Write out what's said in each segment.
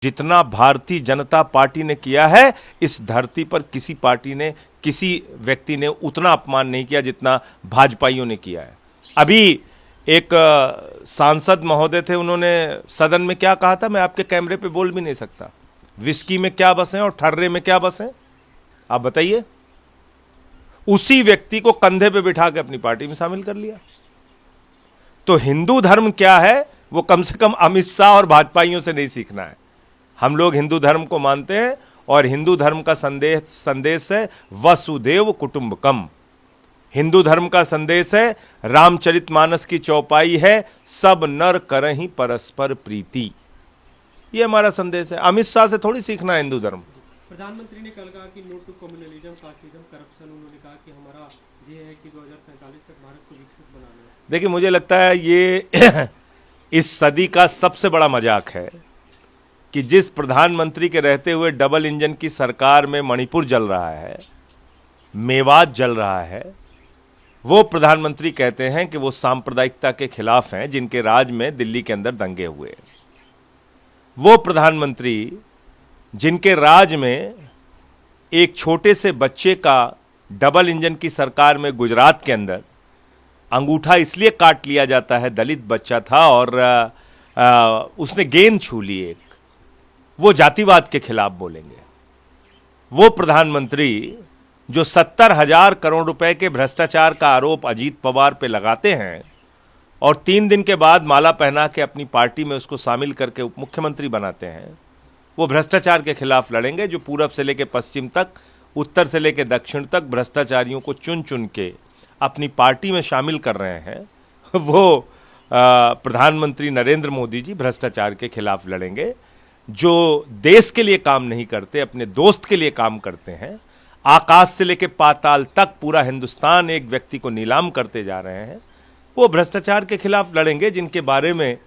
जितना भारतीय जनता पार्टी ने किया है, इस धरती पर किसी पार्टी ने, किसी व्यक्ति ने उतना अपमान नहीं किया जितना भाजपाइयों ने किया है। अभी एक सांसद महोदय थे, उन्होंने सदन में क्या कहा था, मैं आपके कैमरे पे बोल भी नहीं सकता। विस्की में क्या बसें और ठर्रे में क्या बसें, आप बताइए। उसी व्यक्ति को कंधे पे बिठा के अपनी पार्टी में शामिल कर लिया। तो हिंदू धर्म क्या है, वो कम से कम अमित शाह और भाजपाइयों से नहीं सीखना है। हम लोग हिंदू धर्म को मानते हैं और हिंदू धर्म का संदेश है वसुदेव कुटुंबकम। हिंदू धर्म का संदेश है, रामचरितमानस की चौपाई है, सब नर करहीं परस्पर प्रीति। ये हमारा संदेश है। अमित शाह से थोड़ी सीखना है हिंदू धर्म। प्रधानमंत्री ने कल कहा कि no to communalism, casteism, corruption. उन्होंने कहा कि हमारा ये है कि 2047 तक भारत को विकसित बनाना है। देखिए, मुझे लगता है ये इस सदी का सबसे बड़ा मजाक है कि जिस प्रधानमंत्री के रहते हुए डबल इंजन की सरकार में मणिपुर जल रहा है, मेवात जल रहा है, वो प्रधानमंत्री कहते हैं कि वो सांप्रदायिकता के खिलाफ हैं, जिनके राज में दिल्ली के अंदर दंगे हुए। वो प्रधानमंत्री जिनके राज में एक छोटे से बच्चे का डबल इंजन की सरकार में गुजरात के अंदर अंगूठा इसलिए काट लिया जाता है, दलित बच्चा था और उसने गेंद छू ली एक, वो जातिवाद के खिलाफ बोलेंगे। वो प्रधानमंत्री जो 70,000 करोड़ रुपए के भ्रष्टाचार का आरोप अजीत पवार पे लगाते हैं और 3 दिन के बाद माला पहना के अपनी पार्टी में उसको शामिल करके उप मुख्यमंत्री बनाते हैं, वो भ्रष्टाचार के खिलाफ लड़ेंगे। जो पूरब से लेकर पश्चिम तक, उत्तर से लेकर दक्षिण तक भ्रष्टाचारियों को चुन चुन के अपनी पार्टी में शामिल कर रहे हैं, वो प्रधानमंत्री नरेंद्र मोदी जी भ्रष्टाचार के खिलाफ लड़ेंगे। जो देश के लिए काम नहीं करते, अपने दोस्त के लिए काम करते हैं, आकाश से लेकर पाताल तक पूरा हिंदुस्तान एक व्यक्ति को नीलाम करते जा रहे हैं, वो भ्रष्टाचार के खिलाफ लड़ेंगे। जिनके बारे में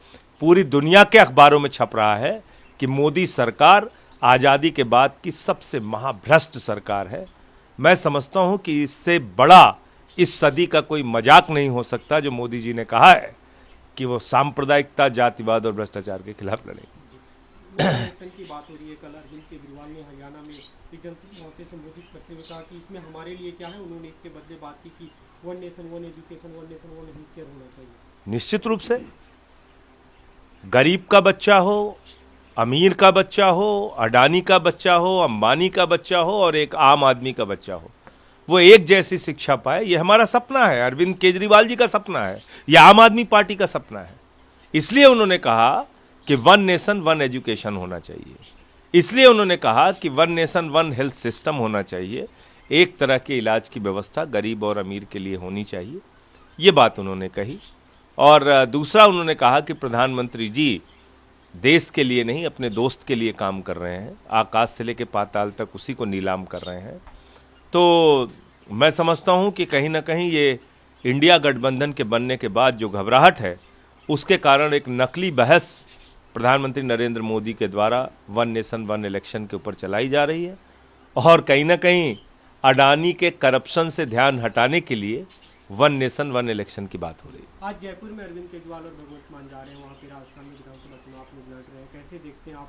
पूरी दुनिया के अखबारों में छप रहा है कि मोदी सरकार आजादी के बाद की सबसे महाभ्रष्ट सरकार है। मैं समझता हूं कि इससे बड़ा इस सदी का कोई मजाक नहीं हो सकता जो मोदी जी ने कहा है कि वो सांप्रदायिकता, जातिवाद और भ्रष्टाचार के खिलाफ लड़ेंगे। की बात हो रही है, कल अरविंद केजरीवाल ने हरियाणा में एक जनसभा मौके से संबोधित करते हुए कहा कि इसमें हमारे लिए क्या है। उन्होंने इसके बदले बात की कि one nation one education, one nation one health care होना चाहिए। निश्चित रूप से गरीब का बच्चा हो, अमीर का बच्चा हो, अडानी का बच्चा हो, अंबानी का बच्चा हो और एक आम आदमी का बच्चा हो, वो एक जैसी शिक्षा पाए, ये हमारा सपना है। अरविंद केजरीवाल जी का सपना है, यह आम आदमी पार्टी का सपना है। इसलिए उन्होंने कहा कि वन नेशन वन एजुकेशन होना चाहिए। इसलिए उन्होंने कहा कि one nation one health system होना चाहिए। एक तरह के इलाज की व्यवस्था गरीब और अमीर के लिए होनी चाहिए, ये बात उन्होंने कही। और दूसरा उन्होंने कहा कि प्रधानमंत्री जी देश के लिए नहीं, अपने दोस्त के लिए काम कर रहे हैं, आकाश से लेकर पाताल तक उसी को नीलाम कर रहे हैं। तो मैं समझता हूं कि कहीं ना कहीं ये इंडिया गठबंधन के बनने के बाद जो घबराहट है, उसके कारण एक नकली बहस प्रधानमंत्री नरेंद्र मोदी के द्वारा वन नेशन वन इलेक्शन के ऊपर चलाई जा रही है और कहीं ना कहीं अडानी के करप्शन से ध्यान हटाने के लिए वन नेशन वन इलेक्शन की बात हो रही है। आज जयपुर में अरविंद केजरीवाल और भगवंत मान जा रहे हैं, वहाँ पे राजस्थान में विधानसभा चुनाव में लड़ रहे हैं। कैसे देखते हैं आप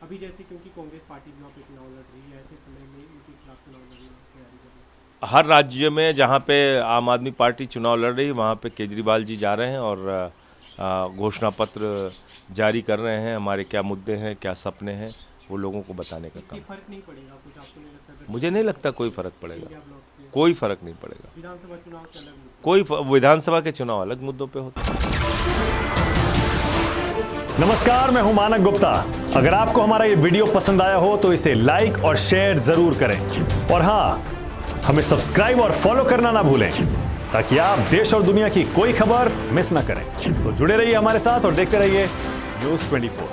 अभी, जैसे क्योंकि कांग्रेस पार्टी वहाँ पे चुनाव लड़ रही है, ऐसे समय में उनके खिलाफ चुनाव लड़ने की तैयारी कर रही है? हर राज्य में जहाँ पे आम आदमी पार्टी चुनाव लड़ रही है, वहाँ पे केजरीवाल जी जा रहे हैं और घोषणा पत्र जारी कर रहे हैं। हमारे क्या मुद्दे हैं, क्या सपने हैं, वो लोगों को बताने का काम। फर्क नहीं पड़ेगा कुछ, आपको नहीं लगता? मुझे नहीं लगता कोई फर्क पड़ेगा, कोई फर्क नहीं पड़ेगा। विधानसभा चुनाव के अलग मुद्दे, कोई विधानसभा के चुनाव अलग मुद्दों पे होते हैं। नमस्कार, मैं हूं मानक गुप्ता। अगर आपको हमारा ये वीडियो पसंद आया हो तो इसे लाइक और शेयर जरूर करें और हाँ, हमें सब्सक्राइब और फॉलो करना ना भूलें ताकि आप देश और दुनिया की कोई खबर मिस ना करें। तो जुड़े रहिए हमारे साथ और देखते रहिए न्यूज़ 24।